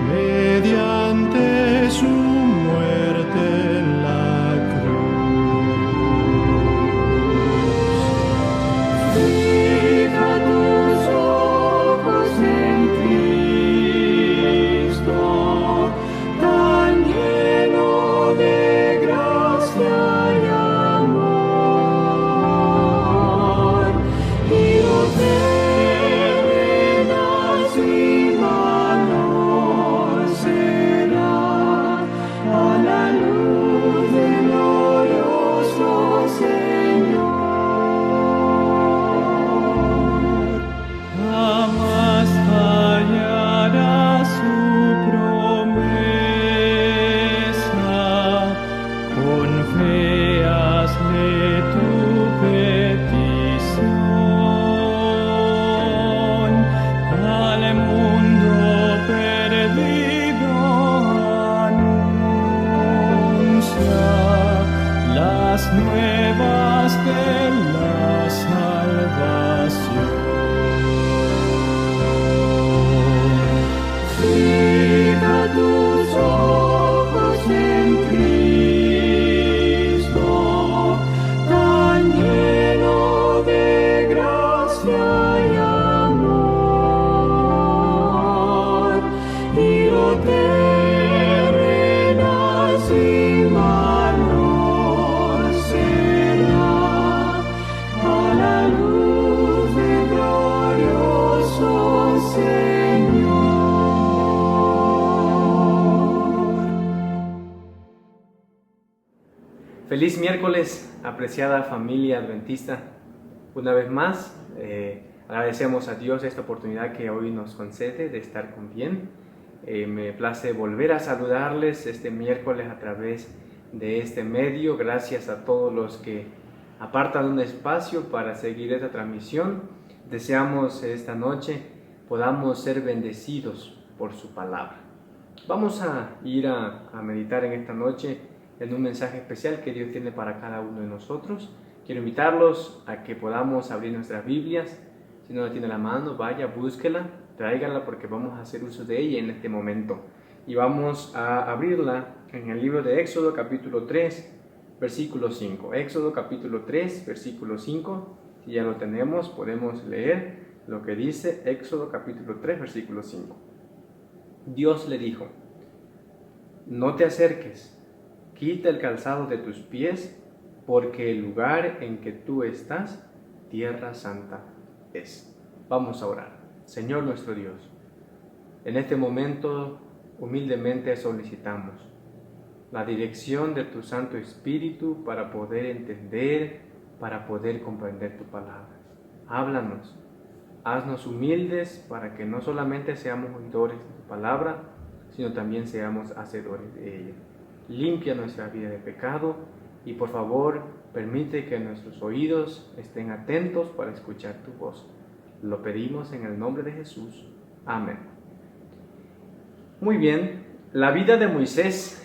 mediante su muerte en la cruz. Fija tus ojos en Cristo, tan lleno de gracia y amor, y no temerás mi valor será a la luz del glorioso Señor. Jamás fallará su promesa, con fe hazle tu petición. Al mundo perdido anuncia las nuevas de la salvación. Fija tus ojos en Cristo, tan lleno de gracia y amor, y no terrenal sin valor será a la luz del glorioso Señor. Feliz miércoles, apreciada familia adventista. Una vez más, agradecemos a Dios esta oportunidad que hoy nos concede de estar con bien. Me place volver a saludarles este miércoles a través de este medio. Gracias a todos los que apartan un espacio para seguir esta transmisión. Deseamos esta noche podamos ser bendecidos por su palabra. Vamos a ir a meditar en esta noche en un mensaje especial que Dios tiene para cada uno de nosotros. Quiero invitarlos a que podamos abrir nuestras Biblias. Si no la tiene a la mano, vaya, búsquela, tráigala, porque vamos a hacer uso de ella en este momento. Y vamos a abrirla en el libro de Éxodo capítulo 3, versículo 5. Éxodo capítulo 3, versículo 5. Si ya lo tenemos, podemos leer lo que dice Éxodo capítulo 3, versículo 5. Dios le dijo: no te acerques, quita el calzado de tus pies, porque el lugar en que tú estás, tierra santa es. Vamos a orar. Señor nuestro Dios, en este momento humildemente solicitamos la dirección de tu Santo Espíritu para poder entender, para poder comprender tu palabra. Háblanos, haznos humildes para que no solamente seamos oidores de tu palabra, sino también seamos hacedores de ella. Limpia nuestra vida de pecado y por favor permite que nuestros oídos estén atentos para escuchar tu voz. Lo pedimos en el nombre de Jesús. Amén. Muy bien, la vida de Moisés,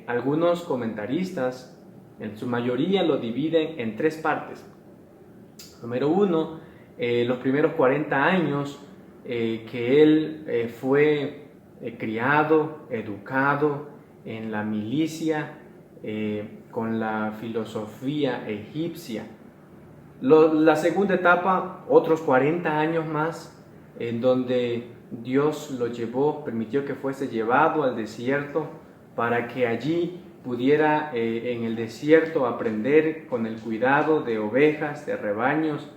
algunos comentaristas, en su mayoría lo dividen en tres partes. Número uno, los primeros 40 años que él fue criado, educado en la milicia, con la filosofía egipcia. La segunda etapa, otros 40 años más, en donde Dios lo llevó, permitió que fuese llevado al desierto para que allí pudiera en el desierto aprender con el cuidado de ovejas, de rebaños,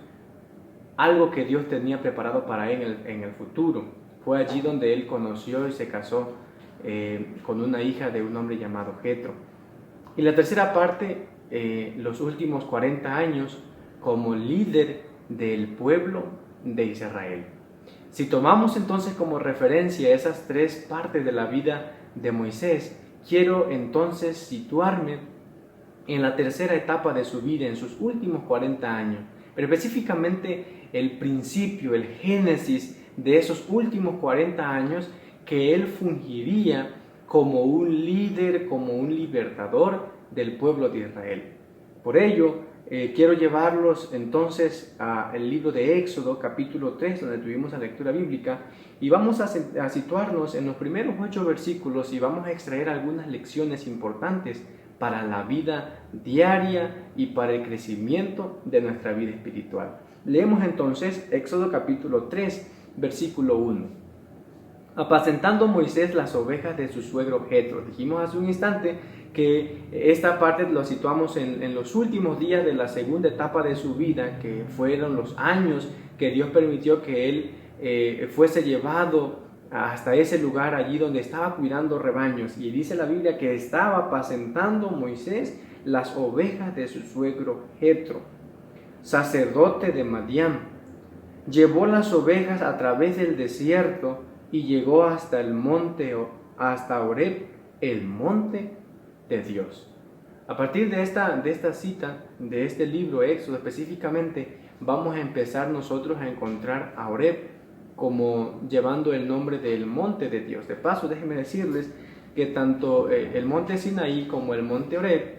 algo que Dios tenía preparado para él en el futuro. Fue allí donde él conoció y se casó con una hija de un hombre llamado Jetro. Y la tercera parte, los últimos 40 años como líder del pueblo de Israel. Si tomamos entonces como referencia esas tres partes de la vida de Moisés, quiero entonces situarme en la tercera etapa de su vida, en sus últimos 40 años, pero específicamente el principio, el génesis de esos últimos 40 años que él fungiría como un líder, como un libertador del pueblo de Israel. Por ello, quiero llevarlos entonces al libro de Éxodo, capítulo 3, donde tuvimos la lectura bíblica, y vamos a situarnos en los primeros 8 versículos y vamos a extraer algunas lecciones importantes para la vida diaria y para el crecimiento de nuestra vida espiritual. Leemos entonces Éxodo capítulo 3, versículo 1. Apacentando Moisés las ovejas de su suegro Jetro. Dijimos hace un instante que esta parte lo situamos en los últimos días de la segunda etapa de su vida, que fueron los años que Dios permitió que él fuese llevado hasta ese lugar allí donde estaba cuidando rebaños. Y dice la Biblia que estaba apacentando Moisés las ovejas de su suegro Jetro, sacerdote de Madián. Llevó las ovejas a través del desierto y llegó hasta el monte, hasta Horeb, el monte de Dios. A partir de esta cita, de este libro Éxodo específicamente, vamos a empezar nosotros a encontrar a Horeb como llevando el nombre del monte de Dios. De paso, déjenme decirles que tanto el monte Sinaí como el monte Horeb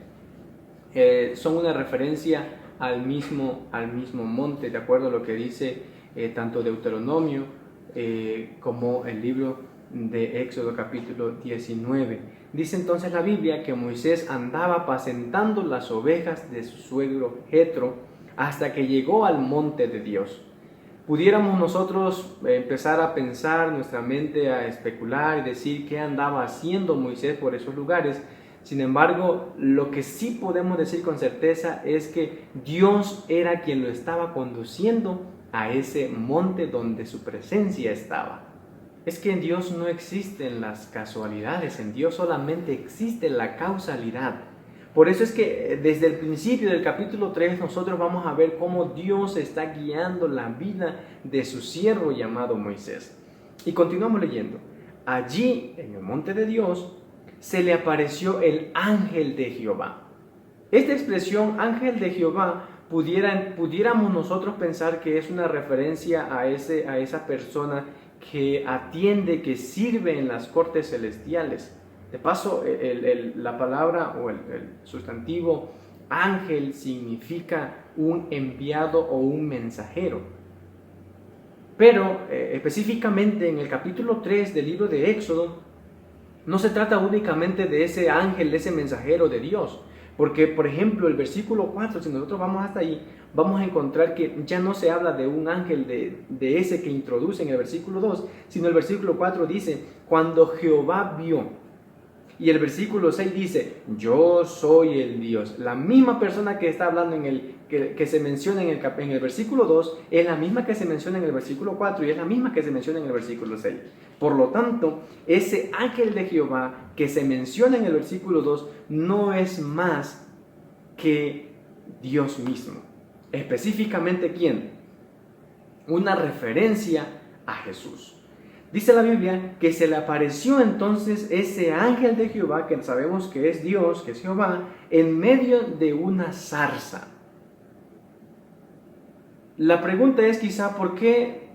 son una referencia al mismo monte, de acuerdo a lo que dice tanto Deuteronomio como el libro de Éxodo capítulo 19. Dice entonces la Biblia que Moisés andaba apacentando las ovejas de su suegro Jetro hasta que llegó al monte de Dios. Pudiéramos nosotros empezar a pensar, nuestra mente a especular y decir qué andaba haciendo Moisés por esos lugares. Sin embargo, lo que sí podemos decir con certeza es que Dios era quien lo estaba conduciendo a ese monte donde su presencia estaba. Es que en Dios no existen las casualidades, en Dios solamente existe la causalidad. Por eso es que desde el principio del capítulo 3 nosotros vamos a ver cómo Dios está guiando la vida de su siervo llamado Moisés. Y continuamos leyendo. Allí, en el monte de Dios, se le apareció el ángel de Jehová. Esta expresión, ángel de Jehová, pudiéramos nosotros pensar que es una referencia a esa persona que atiende, que sirve en las cortes celestiales. De paso, la palabra o el sustantivo ángel significa un enviado o un mensajero. Pero específicamente en el capítulo 3 del libro de Éxodo, no se trata únicamente de ese ángel, de ese mensajero de Dios. Porque, por ejemplo, el versículo 4, si nosotros vamos hasta ahí, vamos a encontrar que ya no se habla de un ángel de ese que introduce en el versículo 2, sino el versículo 4 dice, cuando Jehová vio. Y el versículo 6 dice, yo soy el Dios. La misma persona que está hablando que se menciona en el versículo 2 es la misma que se menciona en el versículo 4 y es la misma que se menciona en el versículo 6. Por lo tanto, ese ángel de Jehová que se menciona en el versículo 2 no es más que Dios mismo. Específicamente, ¿quién? Una referencia a Jesús. Dice la Biblia que se le apareció entonces ese ángel de Jehová, que sabemos que es Dios, que es Jehová, en medio de una zarza. La pregunta es quizá, ¿por qué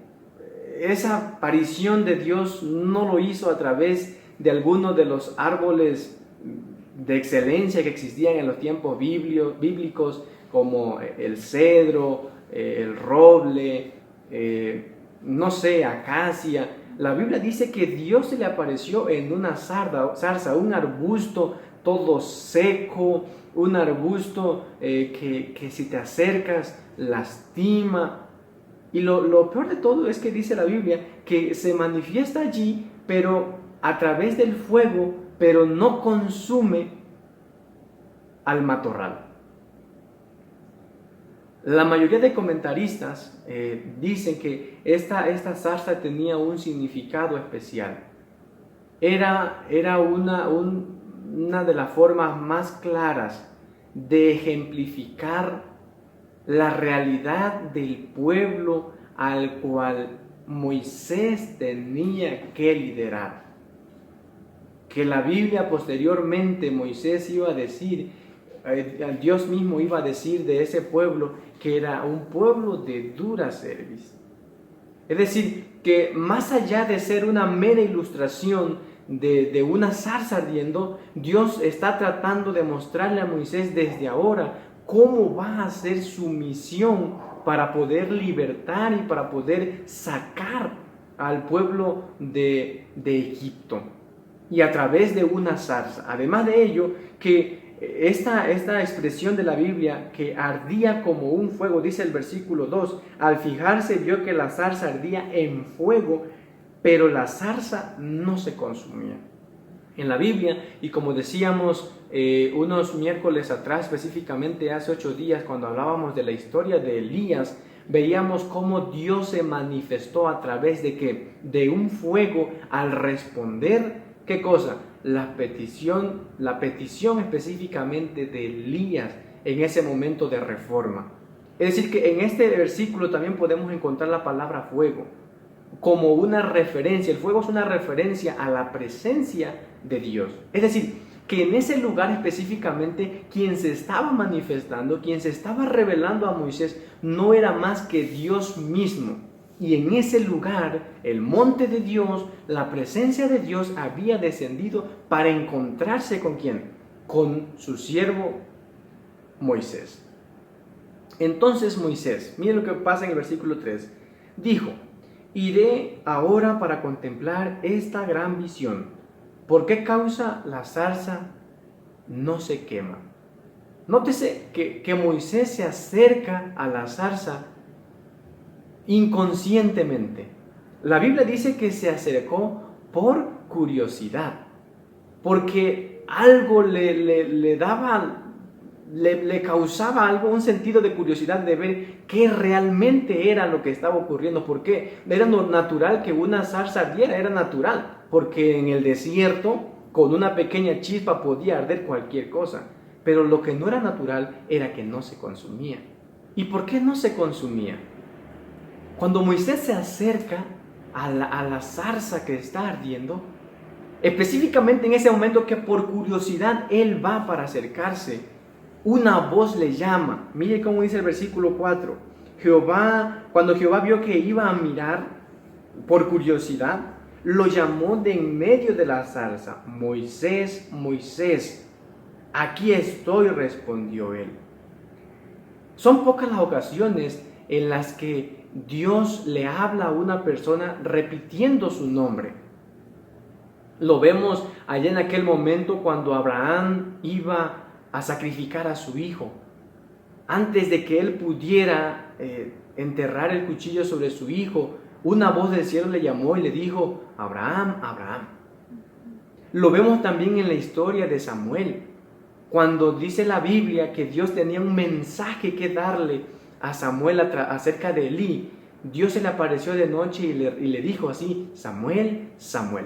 esa aparición de Dios no lo hizo a través de alguno de los árboles de excelencia que existían en los tiempos bíblicos, como el cedro, el roble, no sé, acacia? La Biblia dice que Dios se le apareció en una zarza, un arbusto todo seco, un arbusto que si te acercas lastima. Y lo peor de todo es que dice la Biblia que se manifiesta allí, pero a través del fuego, pero no consume al matorral. La mayoría de comentaristas dicen que esta zarza tenía un significado especial. Era una de las formas más claras de ejemplificar la realidad del pueblo al cual Moisés tenía que liderar. Que la Biblia posteriormente Moisés iba a decir, Dios mismo iba a decir de ese pueblo que era un pueblo de dura cerviz. Es decir, que más allá de ser una mera ilustración de una zarza ardiendo, Dios está tratando de mostrarle a Moisés desde ahora cómo va a ser su misión para poder libertar y para poder sacar al pueblo de Egipto. Y a través de una zarza. Además de ello, que esta expresión de la Biblia, que ardía como un fuego, dice el versículo 2, al fijarse vio que la zarza ardía en fuego, pero la zarza no se consumía. En la Biblia, y como decíamos unos miércoles atrás, específicamente hace 8 días, cuando hablábamos de la historia de Elías, veíamos cómo Dios se manifestó a través de que de un fuego al responder, ¿qué cosa? La petición específicamente de Elías en ese momento de reforma. Es decir, que en este versículo también podemos encontrar la palabra fuego como una referencia. El fuego es una referencia a la presencia de Dios. Es decir, que en ese lugar específicamente quien se estaba manifestando, quien se estaba revelando a Moisés, no era más que Dios mismo. Y en ese lugar, el monte de Dios, la presencia de Dios había descendido para encontrarse ¿con quién? Con su siervo Moisés. Entonces Moisés, miren lo que pasa en el versículo 3, dijo: iré ahora para contemplar esta gran visión. ¿Por qué causa la zarza no se quema? Nótese que Moisés se acerca a la zarza inconscientemente. La Biblia dice que se acercó por curiosidad, porque algo le causaba algo, un sentido de curiosidad de ver qué realmente era lo que estaba ocurriendo. Porque era natural que una zarza ardiera, era natural, porque en el desierto con una pequeña chispa podía arder cualquier cosa, pero lo que no era natural era que no se consumía. ¿Y por qué no se consumía? Cuando Moisés se acerca a la zarza que está ardiendo, específicamente en ese momento que por curiosidad él va para acercarse, una voz le llama. Mire cómo dice el versículo 4. Cuando Jehová vio que iba a mirar por curiosidad, lo llamó de en medio de la zarza. Moisés, Moisés, aquí estoy, respondió él. Son pocas las ocasiones en las que Dios le habla a una persona repitiendo su nombre. Lo vemos allá en aquel momento cuando Abraham iba a sacrificar a su hijo. Antes de que él pudiera enterrar el cuchillo sobre su hijo, una voz del cielo le llamó y le dijo: Abraham, Abraham. Lo vemos también en la historia de Samuel, cuando dice la Biblia que Dios tenía un mensaje que darle a Samuel acerca de Elí. Dios se le apareció de noche y le dijo así: Samuel, Samuel.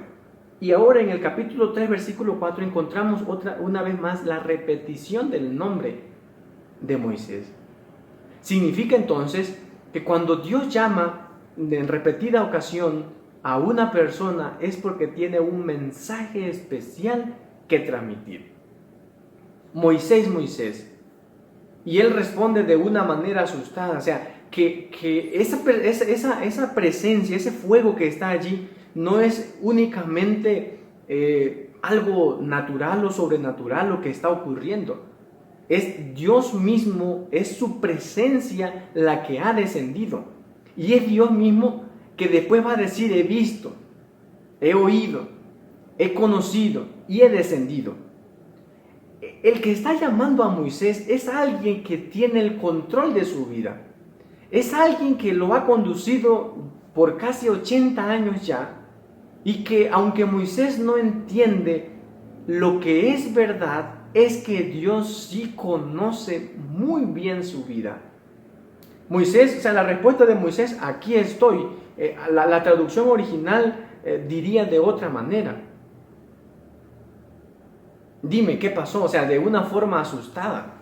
Y ahora en el capítulo 3, versículo 4, encontramos una vez más la repetición del nombre de Moisés. Significa entonces que cuando Dios llama en repetida ocasión a una persona es porque tiene un mensaje especial que transmitir. Moisés, Moisés. Y él responde de una manera asustada. O sea, que esa presencia, ese fuego que está allí, no es únicamente algo natural o sobrenatural lo que está ocurriendo. Es Dios mismo, es su presencia la que ha descendido. Y es Dios mismo que después va a decir: he visto, he oído, he conocido y he descendido. El que está llamando a Moisés es alguien que tiene el control de su vida. Es alguien que lo ha conducido por casi 80 años ya, y que aunque Moisés no entiende lo que es verdad, es que Dios sí conoce muy bien su vida. Moisés, o sea, la respuesta de Moisés: aquí estoy. La traducción original diría de otra manera: dime qué pasó, o sea, de una forma asustada.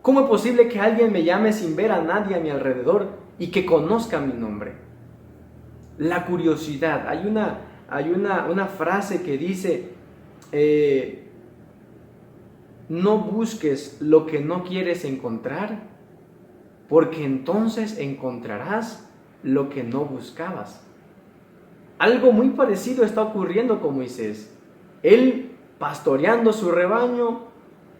¿Cómo es posible que alguien me llame sin ver a nadie a mi alrededor y que conozca mi nombre? La curiosidad. Hay una frase que dice: no busques lo que no quieres encontrar, porque entonces encontrarás lo que no buscabas. Algo muy parecido está ocurriendo con Moisés. Él pastoreando su rebaño,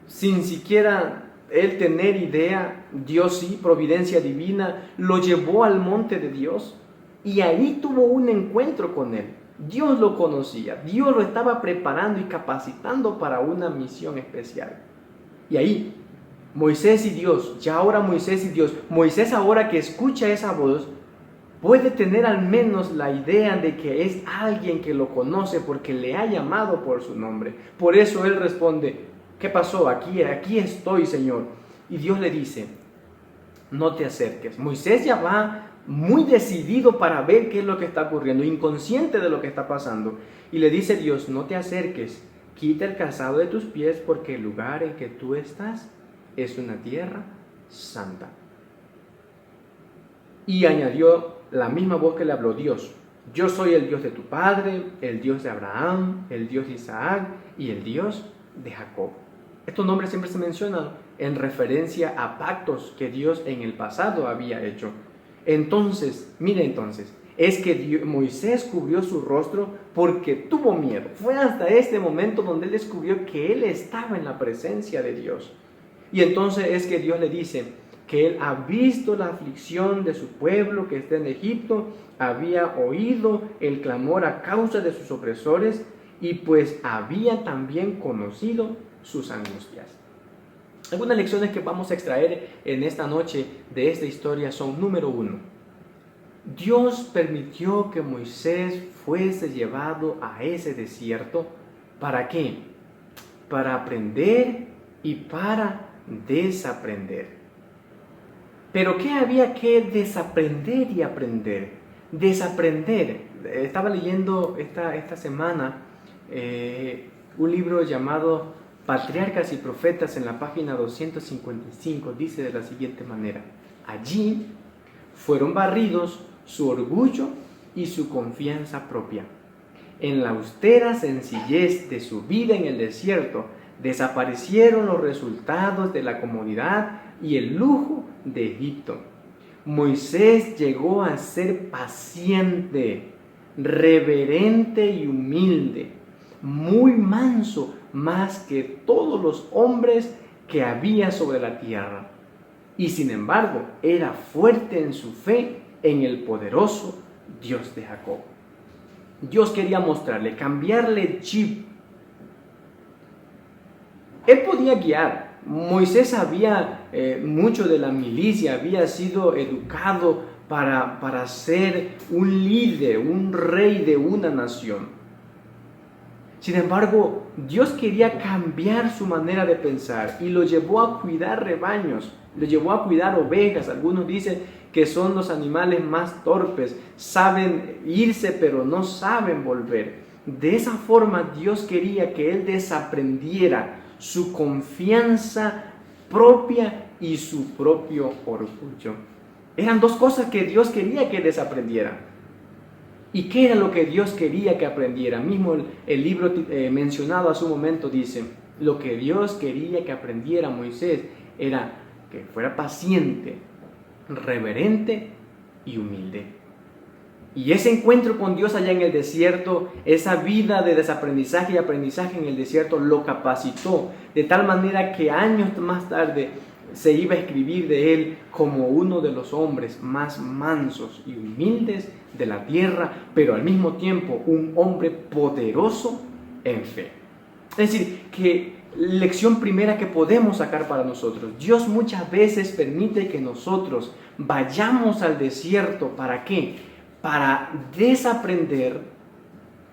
sin siquiera él tener idea, Dios sí, providencia divina, lo llevó al monte de Dios y ahí tuvo un encuentro con él. Dios lo conocía, Dios lo estaba preparando y capacitando para una misión especial. Y ahí, Moisés y Dios, ya ahora Moisés y Dios, Moisés ahora que escucha esa voz, puede tener al menos la idea de que es alguien que lo conoce porque le ha llamado por su nombre. Por eso él responde, ¿qué pasó? Aquí estoy, Señor. Y Dios le dice, no te acerques. Moisés ya va muy decidido para ver qué es lo que está ocurriendo, inconsciente de lo que está pasando. Y le dice Dios, no te acerques, quita el calzado de tus pies porque el lugar en que tú estás es una tierra santa. Y añadió la misma voz que le habló Dios, yo soy el Dios de tu padre, el Dios de Abraham, el Dios de Isaac y el Dios de Jacob. Estos nombres siempre se mencionan en referencia a pactos que Dios en el pasado había hecho. Entonces, es que Moisés cubrió su rostro porque tuvo miedo. Fue hasta este momento donde él descubrió que él estaba en la presencia de Dios. Y entonces es que Dios le dice que él ha visto la aflicción de su pueblo que está en Egipto, había oído el clamor a causa de sus opresores y pues había también conocido sus angustias. Algunas lecciones que vamos a extraer en esta noche de esta historia son: número 1, Dios permitió que Moisés fuese llevado a ese desierto. ¿Para qué? Para aprender y para desaprender. Pero ¿qué había que desaprender y aprender? Desaprender. Estaba leyendo esta semana un libro llamado Patriarcas y Profetas. En la página 255 dice de la siguiente manera: allí fueron barridos su orgullo y su confianza propia. En la austera sencillez de su vida en el desierto, desaparecieron los resultados de la comodidad y el lujo de Egipto. Moisés llegó a ser paciente, reverente y humilde, muy manso, más que todos los hombres que había sobre la tierra. Y sin embargo, era fuerte en su fe en el poderoso Dios de Jacob. Dios quería mostrarle, cambiarle el chip. Él podía guiar. Moisés sabía mucho de la milicia, había sido educado para ser un líder, un rey de una nación. Sin embargo, Dios quería cambiar su manera de pensar y lo llevó a cuidar rebaños, lo llevó a cuidar ovejas. Algunos dicen que son los animales más torpes, saben irse pero no saben volver. De esa forma Dios quería que él desaprendiera su confianza propia y su propio orgullo. Eran dos cosas que Dios quería que desaprendiera. ¿Y qué era lo que Dios quería que aprendiera? Mismo el libro mencionado hace un momento dice, lo que Dios quería que aprendiera Moisés era que fuera paciente, reverente y humilde. Y ese encuentro con Dios allá en el desierto, esa vida de desaprendizaje y aprendizaje en el desierto lo capacitó de tal manera que años más tarde se iba a escribir de él como uno de los hombres más mansos y humildes de la tierra, pero al mismo tiempo un hombre poderoso en fe. Es decir, que lección primera que podemos sacar para nosotros: Dios muchas veces permite que nosotros vayamos al desierto. ¿Para qué? Para desaprender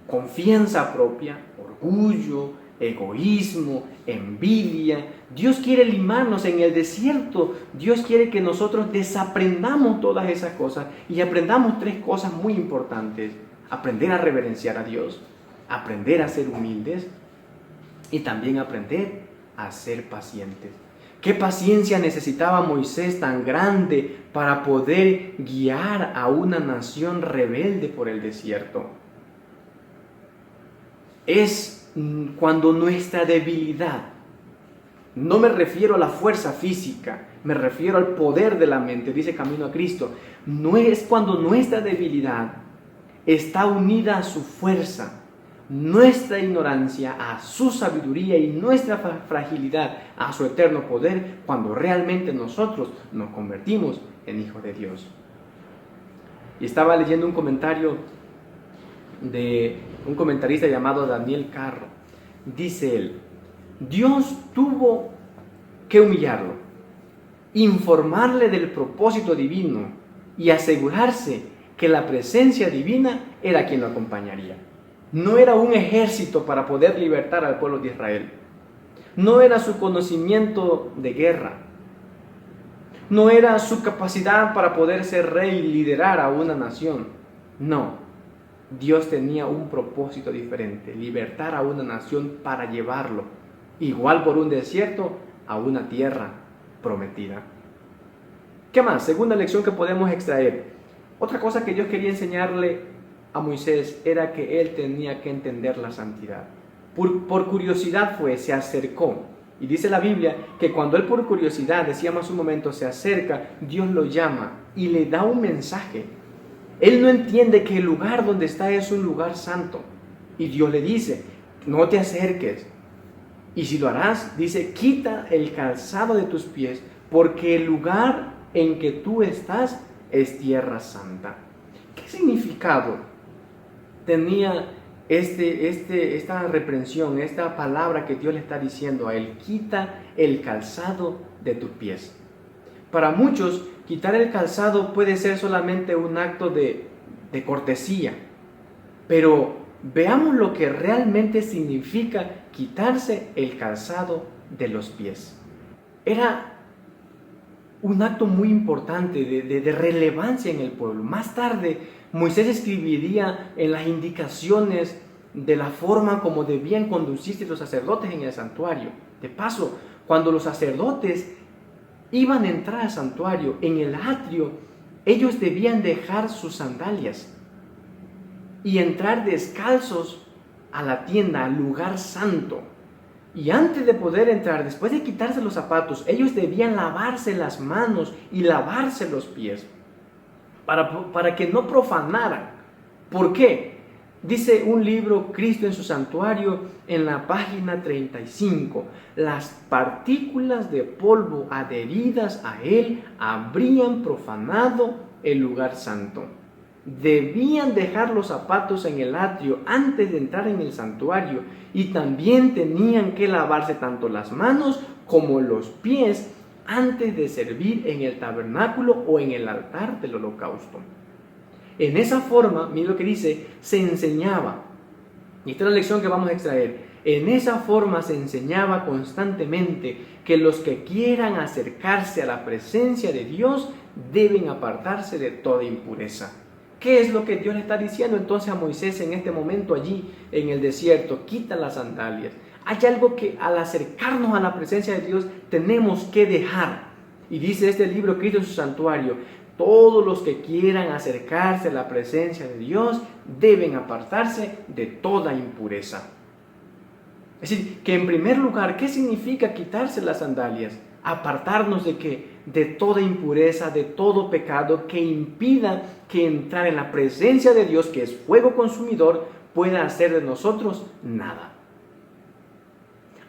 confianza propia, orgullo, egoísmo, envidia. Dios quiere limarnos en el desierto. Dios quiere que nosotros desaprendamos todas esas cosas y aprendamos tres cosas muy importantes: aprender a reverenciar a Dios, aprender a ser humildes y también aprender a ser pacientes. ¿Qué paciencia necesitaba Moisés tan grande para poder guiar a una nación rebelde por el desierto? Es cuando nuestra debilidad, no me refiero a la fuerza física, me refiero al poder de la mente, dice Camino a Cristo, no es cuando nuestra debilidad está unida a su fuerza, nuestra ignorancia a su sabiduría y nuestra fragilidad a su eterno poder cuando realmente nosotros nos convertimos en hijos de Dios. Y estaba leyendo un comentario de un comentarista llamado Daniel Carro. Dice él: Dios tuvo que humillarlo, informarle del propósito divino y asegurarse que la presencia divina era quien lo acompañaría. No era un ejército para poder libertar al pueblo de Israel. No era su conocimiento de guerra. No era su capacidad para poder ser rey y liderar a una nación. No. Dios tenía un propósito diferente: libertar a una nación para llevarlo, igual por un desierto, a una tierra prometida. ¿Qué más? Segunda lección que podemos extraer. Otra cosa que Dios quería enseñarle a Moisés era que él tenía que entender la santidad. Por curiosidad se acercó. Y dice la Biblia que cuando él por curiosidad, decíamos hace un momento, se acerca, Dios lo llama y le da un mensaje. Él no entiende que el lugar donde está es un lugar santo. Y Dios le dice: no te acerques. Y si lo harás, dice, quita el calzado de tus pies, porque el lugar en que tú estás es tierra santa. ¿Qué significado tenía esta reprensión, esta palabra que Dios le está diciendo a él? Quita el calzado de tus pies. Para muchos, quitar el calzado puede ser solamente un acto de cortesía, pero veamos lo que realmente significa quitarse el calzado de los pies. Era un acto muy importante, de relevancia en el pueblo. Más tarde, Moisés escribiría en las indicaciones de la forma como debían conducirse los sacerdotes en el santuario. De paso, cuando los sacerdotes iban a entrar al santuario, en el atrio, ellos debían dejar sus sandalias y entrar descalzos a la tienda, al lugar santo. Y antes de poder entrar, después de quitarse los zapatos, ellos debían lavarse las manos y lavarse los pies para que no profanaran. ¿Por qué? Dice un libro, Cristo en su santuario, en la página 35, las partículas de polvo adheridas a él habrían profanado el lugar santo. Debían dejar los zapatos en el atrio antes de entrar en el santuario, y también tenían que lavarse tanto las manos como los pies antes de servir en el tabernáculo o en el altar del holocausto. En esa forma, mira lo que dice, se enseñaba, y esta es la lección que vamos a extraer, en esa forma se enseñaba constantemente que los que quieran acercarse a la presencia de Dios deben apartarse de toda impureza. ¿Qué es lo que Dios le está diciendo entonces a Moisés en este momento allí en el desierto? Quita las sandalias. Hay algo que al acercarnos a la presencia de Dios tenemos que dejar. Y dice este libro, Cristo en su santuario, todos los que quieran acercarse a la presencia de Dios deben apartarse de toda impureza. Es decir, que en primer lugar, ¿qué significa quitarse las sandalias? Apartarnos de qué? De toda impureza, de todo pecado que impida que entrar en la presencia de Dios, que es fuego consumidor, pueda hacer de nosotros nada.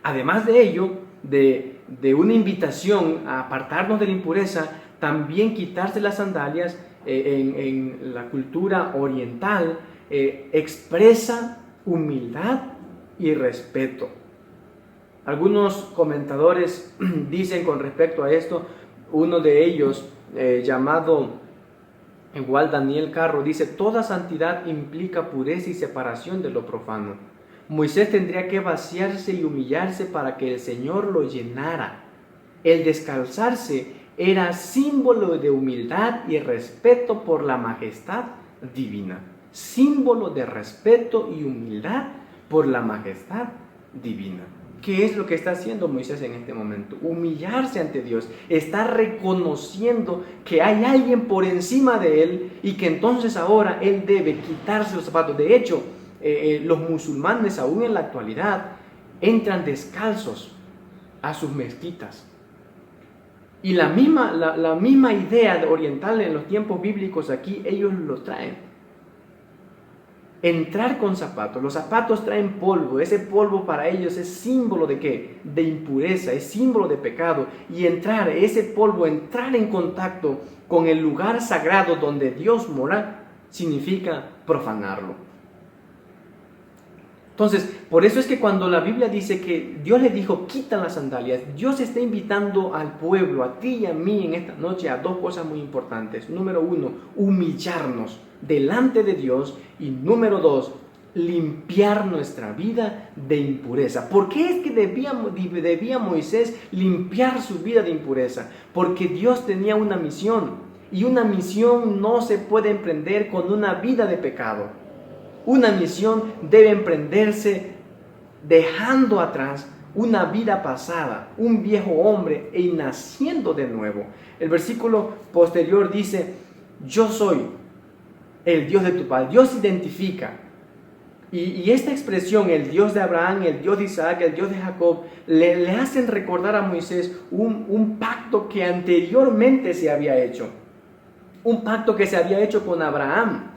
Además de ello, de una invitación a apartarnos de la impureza, también quitarse las sandalias en la cultura oriental expresa humildad y respeto. Algunos comentadores dicen con respecto a esto, uno de ellos llamado igual Daniel Carro dice: toda santidad implica pureza y separación de lo profano. Moisés tendría que vaciarse y humillarse para que el Señor lo llenara. El descalzarse era símbolo de humildad y respeto por la majestad divina. Símbolo de respeto y humildad por la majestad divina. ¿Qué es lo que está haciendo Moisés en este momento? Humillarse ante Dios. Está reconociendo que hay alguien por encima de él y que entonces ahora él debe quitarse los zapatos. De hecho, los musulmanes aún en la actualidad entran descalzos a sus mezquitas. Y la misma idea oriental en los tiempos bíblicos aquí ellos lo traen. Entrar con zapatos. Los zapatos traen polvo. Ese polvo para ellos es símbolo de ¿qué? De impureza, es símbolo de pecado. Y entrar, ese polvo, entrar en contacto con el lugar sagrado donde Dios mora, significa profanarlo. Entonces, por eso es que cuando la Biblia dice que Dios le dijo, quita las sandalias, Dios está invitando al pueblo, a ti y a mí en esta noche, a dos cosas muy importantes. Número uno, humillarnos delante de Dios. Y número dos, limpiar nuestra vida de impureza. ¿Por qué es que debía Moisés limpiar su vida de impureza? Porque Dios tenía una misión. Y una misión no se puede emprender con una vida de pecado. Una misión debe emprenderse dejando atrás una vida pasada, un viejo hombre, y naciendo de nuevo. El versículo posterior dice, yo soy el Dios de tu padre. Dios identifica. Y esta expresión, el Dios de Abraham, el Dios de Isaac, el Dios de Jacob, le hacen recordar a Moisés un pacto que anteriormente se había hecho. Un pacto que se había hecho con Abraham.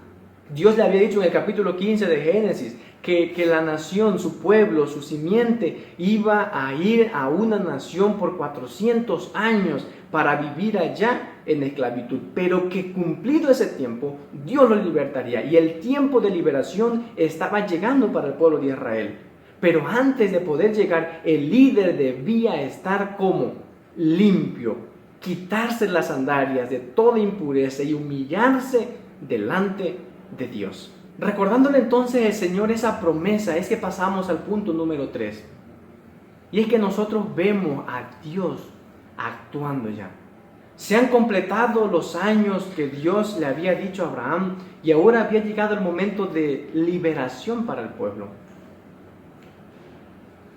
Dios le había dicho en el capítulo 15 de Génesis que la nación, su pueblo, su simiente, iba a ir a una nación por 400 años para vivir allá en esclavitud. Pero que cumplido ese tiempo, Dios lo libertaría. Y el tiempo de liberación estaba llegando para el pueblo de Israel. Pero antes de poder llegar, el líder debía estar como limpio, quitarse las sandalias de toda impureza y humillarse delante de Dios. Recordándole entonces al Señor esa promesa, es que pasamos al punto número 3. Y es que nosotros vemos a Dios actuando ya. Se han completado los años que Dios le había dicho a Abraham y ahora había llegado el momento de liberación para el pueblo.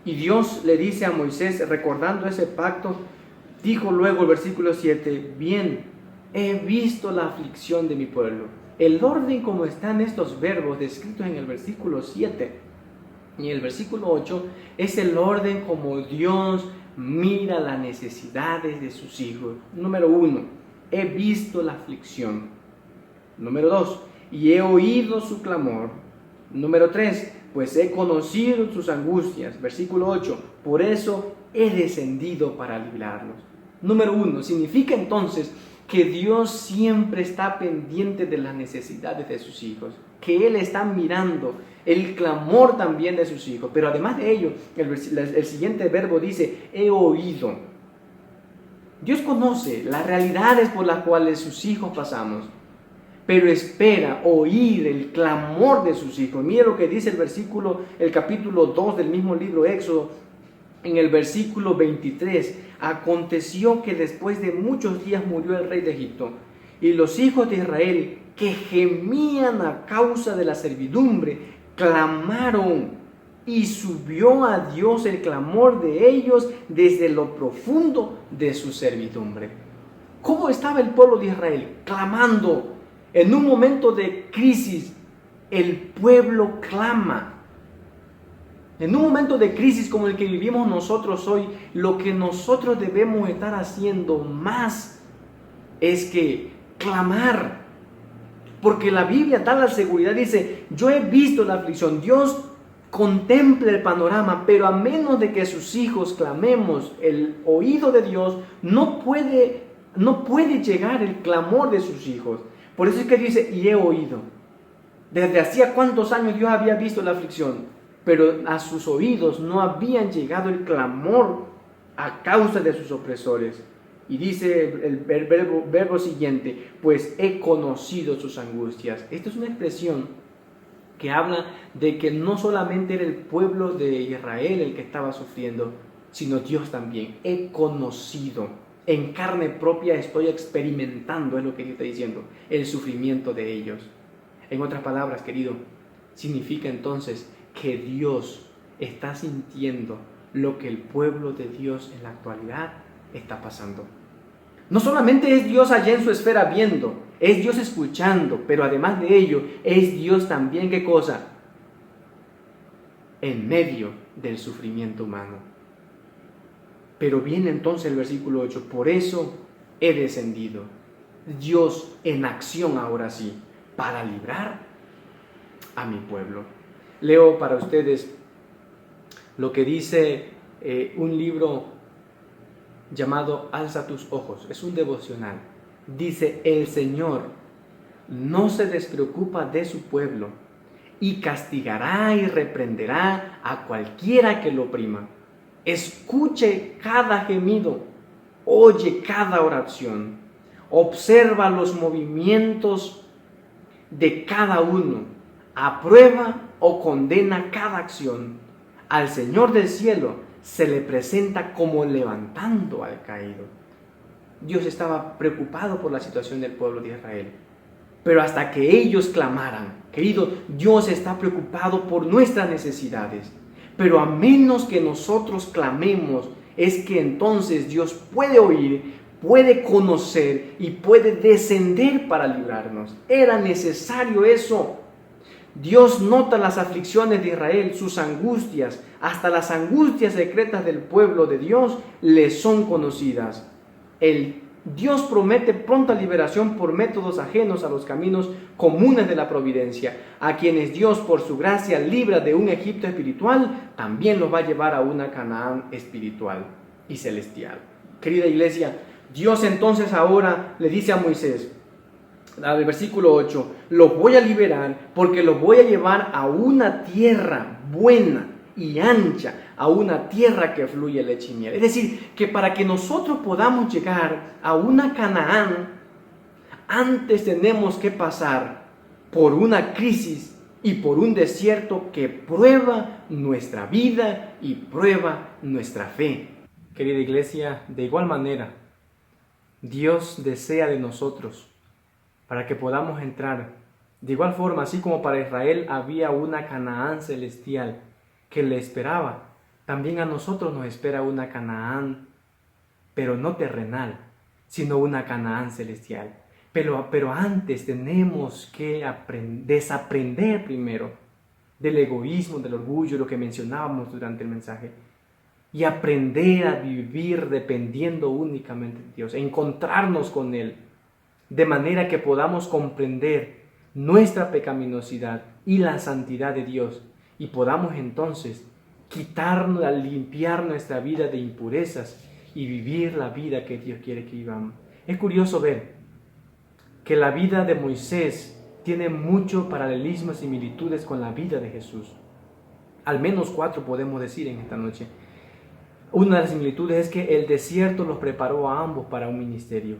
Y Dios le dice a Moisés, recordando ese pacto, dijo luego el versículo 7, bien, he visto la aflicción de mi pueblo. El orden como están estos verbos descritos en el versículo 7 y el versículo 8 es el orden como Dios mira las necesidades de sus hijos. Número 1, he visto la aflicción. Número 2, y he oído su clamor. Número 3, pues he conocido sus angustias. Versículo 8, por eso he descendido para librarlos. Número 1, significa entonces que Dios siempre está pendiente de las necesidades de sus hijos, que Él está mirando el clamor también de sus hijos. Pero además de ello, el siguiente verbo dice, he oído. Dios conoce las realidades por las cuales sus hijos pasamos, pero espera oír el clamor de sus hijos. Mire lo que dice el capítulo 2 del mismo libro Éxodo, en el versículo 23, aconteció que después de muchos días murió el rey de Egipto, y los hijos de Israel, que gemían a causa de la servidumbre, clamaron, y subió a Dios el clamor de ellos desde lo profundo de su servidumbre. ¿Cómo estaba el pueblo de Israel? Clamando. En un momento de crisis, el pueblo clama. En un momento de crisis como el que vivimos nosotros hoy, lo que nosotros debemos estar haciendo más es que clamar. Porque la Biblia da la seguridad, dice, yo he visto la aflicción. Dios contempla el panorama, pero a menos de que sus hijos clamemos, el oído de Dios no puede llegar el clamor de sus hijos. Por eso es que dice, y he oído. Desde hacía cuántos años Dios había visto la aflicción, pero a sus oídos no habían llegado el clamor a causa de sus opresores. Y dice el verbo siguiente, pues he conocido sus angustias. Esta es una expresión que habla de que no solamente era el pueblo de Israel el que estaba sufriendo, sino Dios también. He conocido, en carne propia estoy experimentando, es lo que Dios está diciendo, el sufrimiento de ellos. En otras palabras, querido, significa entonces que Dios está sintiendo lo que el pueblo de Dios en la actualidad está pasando. No solamente es Dios allá en su esfera viendo, es Dios escuchando, pero además de ello, es Dios también, ¿qué cosa? En medio del sufrimiento humano. Pero viene entonces el versículo 8, por eso he descendido. Dios en acción ahora sí, para librar a mi pueblo. Leo para ustedes lo que dice un libro llamado Alza tus ojos. Es un devocional. Dice: el Señor no se despreocupa de su pueblo y castigará y reprenderá a cualquiera que lo oprima. Escuche cada gemido, oye cada oración, observa los movimientos de cada uno, aprueba o condena cada acción. Al Señor del cielo se le presenta como levantando al caído. Dios estaba preocupado por la situación del pueblo de Israel. Pero hasta que ellos clamaran, querido, Dios está preocupado por nuestras necesidades. Pero a menos que nosotros clamemos, es que entonces Dios puede oír, puede conocer y puede descender para librarnos. Era necesario eso. Dios nota las aflicciones de Israel, sus angustias, hasta las angustias secretas del pueblo de Dios le son conocidas. Dios promete pronta liberación por métodos ajenos a los caminos comunes de la providencia. A quienes Dios por su gracia libra de un Egipto espiritual, también los va a llevar a una Canaán espiritual y celestial. Querida iglesia, Dios entonces ahora le dice a Moisés, al versículo 8, los voy a liberar porque los voy a llevar a una tierra buena y ancha, a una tierra que fluye leche y miel. Es decir, que para que nosotros podamos llegar a una Canaán, antes tenemos que pasar por una crisis y por un desierto que prueba nuestra vida y prueba nuestra fe. Querida iglesia, de igual manera, Dios desea de nosotros para que podamos entrar. De igual forma, así como para Israel había una Canaán celestial que le esperaba, también a nosotros nos espera una Canaán, pero no terrenal, sino una Canaán celestial. Pero antes tenemos que desaprender primero del egoísmo, del orgullo, lo que mencionábamos durante el mensaje, y aprender a vivir dependiendo únicamente de Dios, encontrarnos con Él, de manera que podamos comprender nuestra pecaminosidad y la santidad de Dios, y podamos entonces limpiar nuestra vida de impurezas y vivir la vida que Dios quiere que vivamos. Es curioso ver que la vida de Moisés tiene mucho paralelismo y similitudes con la vida de Jesús. Al menos 4 podemos decir en esta noche. Una de las similitudes es que el desierto los preparó a ambos para un ministerio.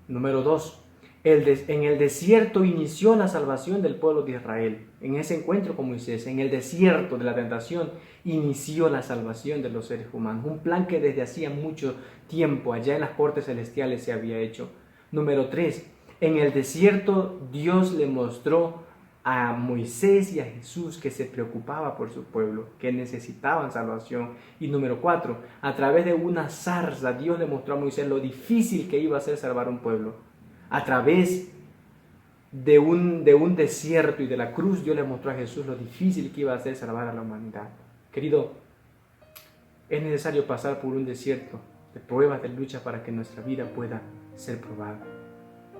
Número 2. En el desierto inició la salvación del pueblo de Israel. En ese encuentro con Moisés, en el desierto de la tentación, inició la salvación de los seres humanos. Un plan que desde hacía mucho tiempo, allá en las cortes celestiales, se había hecho. Número 3. En el desierto Dios le mostró a Moisés y a Jesús que se preocupaba por su pueblo, que necesitaban salvación. Y número 4. A través de una zarza, Dios le mostró a Moisés lo difícil que iba a ser salvar un pueblo. A través de un desierto y de la cruz, Dios le mostró a Jesús lo difícil que iba a ser salvar a la humanidad. Querido, es necesario pasar por un desierto de pruebas, de lucha, para que nuestra vida pueda ser probada.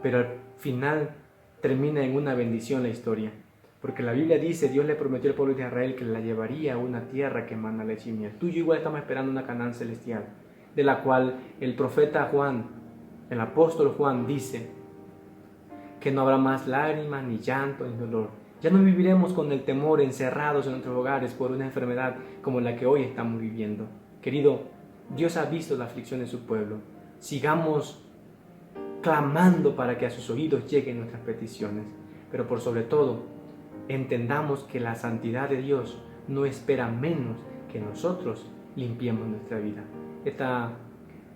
Pero al final termina en una bendición la historia. Porque la Biblia dice, Dios le prometió al pueblo de Israel que la llevaría a una tierra que emana leche y miel. Tú y yo igual estamos esperando una Canaán celestial, de la cual el profeta Juan, el apóstol Juan, dice que no habrá más lágrimas, ni llanto, ni dolor. Ya no viviremos con el temor encerrados en nuestros hogares por una enfermedad como la que hoy estamos viviendo. Querido, Dios ha visto la aflicción de su pueblo. Sigamos clamando para que a sus oídos lleguen nuestras peticiones. Pero por sobre todo, entendamos que la santidad de Dios no espera menos que nosotros limpiemos nuestra vida. Esta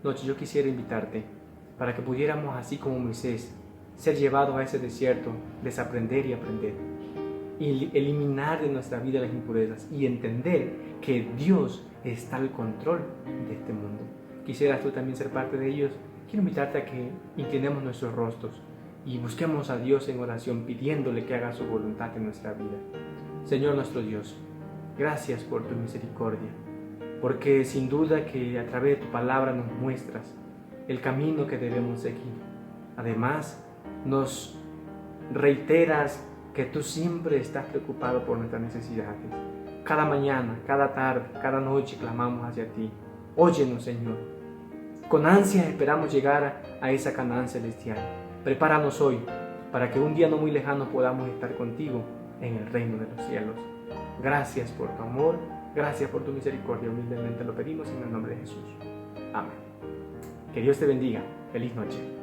noche yo quisiera invitarte para que pudiéramos, así como Moisés, ser llevados a ese desierto, desaprender y aprender, y eliminar de nuestra vida las impurezas y entender que Dios está al control de este mundo. ¿Quisieras tú también ser parte de ellos? Quiero invitarte a que inclinemos nuestros rostros y busquemos a Dios en oración, pidiéndole que haga su voluntad en nuestra vida. Señor nuestro Dios, gracias por tu misericordia, porque sin duda que a través de tu palabra nos muestras el camino que debemos seguir. Además, nos reiteras que tú siempre estás preocupado por nuestras necesidades. Cada mañana, cada tarde, cada noche clamamos hacia ti. Óyenos, Señor. Con ansias esperamos llegar a esa Canaán celestial. Prepáranos hoy para que un día no muy lejano podamos estar contigo en el reino de los cielos. Gracias por tu amor, gracias por tu misericordia. Humildemente lo pedimos en el nombre de Jesús. Amén. Que Dios te bendiga. Feliz noche.